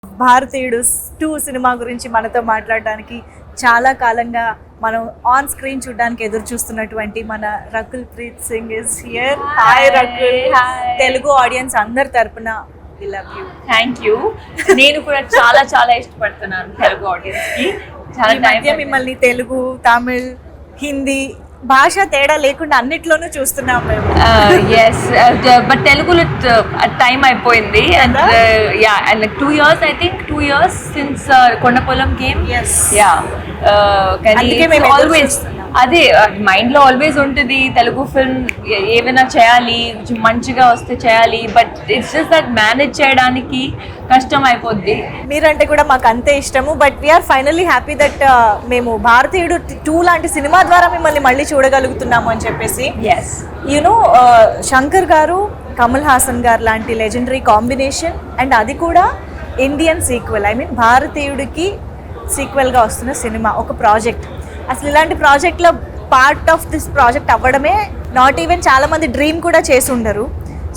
భారతీయుడు 2 సినిమా గురించి మనతో మాట్లాడడానికి చాలా కాలంగా మనం ఆన్ స్క్రీన్ చూడడానికి ఎదురు చూస్తున్నటువంటి మన Rakul Preet Singh is here. Hi Rakul. Telugu audience అందరి తరపున we love you. Thank you. నేను కూడా చాలా చాలా ఇష్టపడుతున్నాను తెలుగు ఆడియన్స్ కి. చాలా మధ్య మిమ్మల్ని తెలుగు, తమిళ్, హిందీ భాష తేడా లేకుండా అన్నిట్లోనూ చూస్తున్నాం మేము. ఎస్ బట్ తెలుగులో టైం అయిపోయింది and yeah and 2 years I think 2 years since Kondapolam game. Yes. Yeah కానీ అందుకే మేము ఎదురు ఆల్వేస్ చూస్తున్నాం. అదే మైండ్ లో ఆల్వేస్ ఉంటుంది తెలుగు ఫిల్మ్ ఏమైనా చేయాలి, మంచిగా వస్తే చేయాలి, but it's just that manage చేయడానికి కష్టం అయిపోద్ది. మీరంటే కూడా మాకు అంతే ఇష్టము. But we are finally happy that మేము భారతీయుడు 2 లాంటి సినిమా ద్వారా మిమ్మల్ని మళ్ళీ చూడగలుగుతున్నాము అని చెప్పేసి. ఎస్ యూనో శంకర్ గారు, కమల్ హాసన్ గారు లాంటి లెజెండరీ కాంబినేషన్ అండ్ అది కూడా ఇండియన్ సీక్వెల్, ఐ మీన్ భారతీయుడికి సీక్వెల్గా వస్తున్న సినిమా, ఒక ప్రాజెక్ట్. అసలు ఇలాంటి ప్రాజెక్ట్లో పార్ట్ ఆఫ్ దిస్ ప్రాజెక్ట్ అవ్వడమే నాట్ ఈవెన్ చాలామంది డ్రీమ్ కూడా చేసి ఉండరు.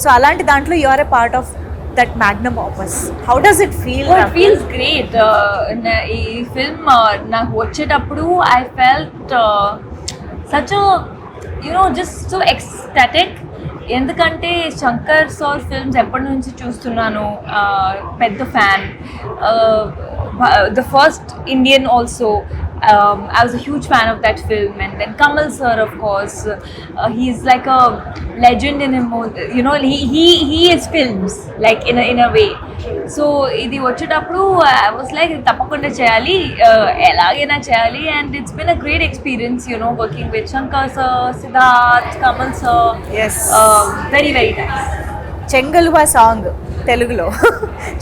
సో అలాంటి దాంట్లో you are a part of that magnum opus. How does it feel? It feels great. ఈ ఫిల్మ్ నాకు వచ్చేటప్పుడు I felt such just so ecstatic. ఎందుకంటే శంకర్ సార్ ఫిల్మ్స్ ఎప్పటి నుంచి చూస్తున్నాను, పెద్ద fan. The first Indian also. I was a huge fan of that film, and then Kamal sir, of course, he's like a legend in him. He is films like in a way. So ఇది వచ్చేటప్పుడు I was like తప్పకుండా చేయాలి, ఎలాగైనా చేయాలి, and it's been a great experience, working with Shankar sir, Siddharth, Kamal sir. Yes. Very very nice. Chengaluva song తెలుగులో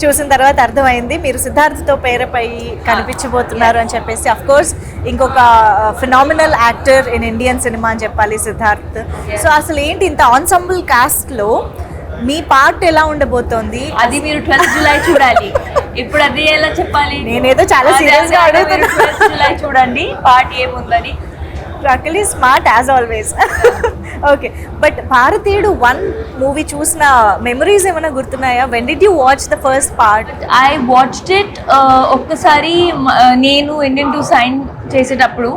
చూసిన తర్వాత అర్థమైంది మీరు సిద్ధార్థ్తో పేరుపై కనిపించబోతున్నారు అని చెప్పేసి. అఫ్ కోర్స్ ఇంకొక phenomenal actor in Indian cinema అని చెప్పాలి సిద్ధార్థ్. సో అసలు ఏంటి ఇంత ఆన్సంబుల్ కాస్ట్లో మీ పార్ట్ ఎలా ఉండబోతోంది? అది మీరు 12th July చూడాలి. ఇప్పుడు అది ఎలా చెప్పాలి? నేనేదో చాలా సీరియస్గా అడుగుతున్నా. 12th July చూడండి పార్ట్ ఏముందని. Rakul is smart as always. Okay, but Bharateeyudu 1 movie చూసిన మెమరీస్ ఏమైనా గుర్తున్నాయా? When did you watch the first part? I watched it ఒక్కసారి నేను ఇండియన్ 2 సైన్ చేసేటప్పుడు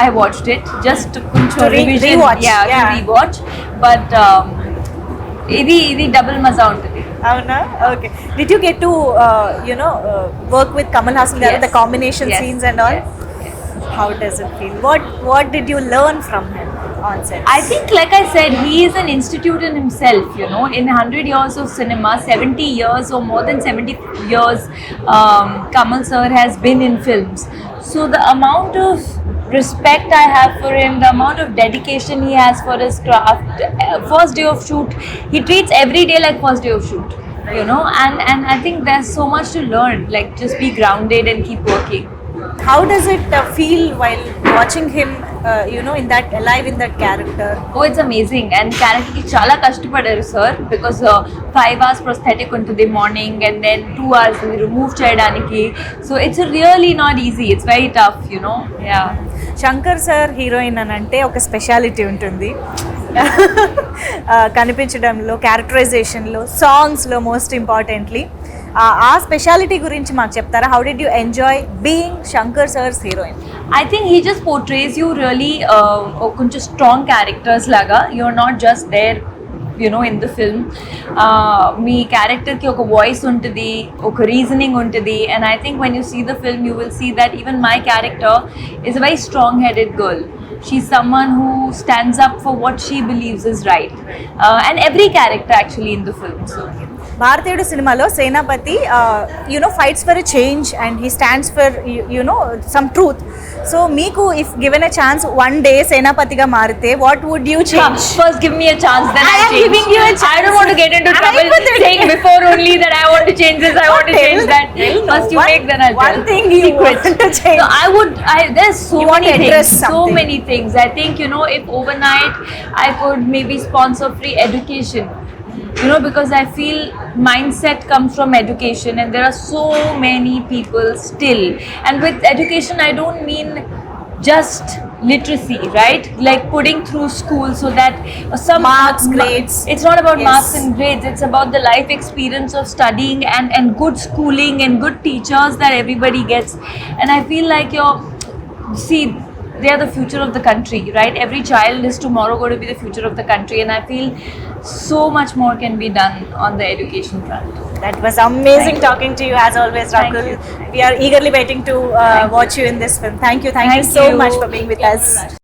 ఐ వాచ్డ్ ఇట్ జస్ట్ కొంచెం రీవాచ్. బట్ ఇది డబుల్ మజా ఉంటుంది. అవునా? Okay. Did you get to work with Kamal Haasan garu, the combination scenes and all? How does it feel? What did you learn from him on set? I think, like I said, he is an institute in himself. In 100 years of cinema, 70 years or more than 70 years, Kamal sir has been in films. So the amount of respect I have for him, the amount of dedication he has for his craft. First day of shoot, he treats every day like first day of shoot. And I think there's so much to learn. Like, just be grounded and keep working. How does it feel while watching him, in that alive in that character? Oh, it's amazing. And character ki chala kashtapadaru sir, because 5 hours prosthetic untadi morning and then 2 hours remove cheyadaniki. So it's really not easy. It's very tough, Yeah. Shankar sir heroine అని అంటే ఒక speciality ఉంటుంది. కనిపించడంలో, క్యారెక్టరైజేషన్లో, సాంగ్స్లో most importantly. ఆ speciality గురించి మాకు చెప్తారా? How did you enjoy being Shankar sir's heroine? I think he just portrays you really కొంచెం స్ట్రాంగ్ క్యారెక్టర్స్ లాగా. You're not just there in the film. మీ క్యారెక్టర్కి ఒక వాయిస్ ఉంటుంది, ఒక రీజనింగ్ ఉంటుంది. And I think when you see the film you will see that even my character is a very strong headed girl. She's someone who stands up for what she believes is right. And every character actually in the film. So Bharateeyudu సినిమాలో Senapathi fights for a change and he stands for some truth. So మీకు if given a chance 1 day సేనాపతిగా మారితే what would you change? First give me a chance, then I change. Giving you a chance. I don't want to get into trouble saying before only that I want to change this, I want to change that. First you make, then I'll tell. One thing you want to change. No, there's so you many things. So something. many things. I think, if overnight I could maybe sponsor free education. Because I feel mindset comes from education, and there are so many people still. And with education, I don't mean just literacy, right? Like putting through school so that some Marks, grades. It's not about Yes. marks and grades. It's about the life experience of studying and good schooling and good teachers that everybody gets. And I feel like see, they are the future of the country, right? Every child is tomorrow going to be the future of the country, and I feel so much more can be done on the education front. That was amazing talking to you as always, Thank Rakul. you. We are eagerly waiting to watch you in this film. Thank you Thank so you. much for being with us.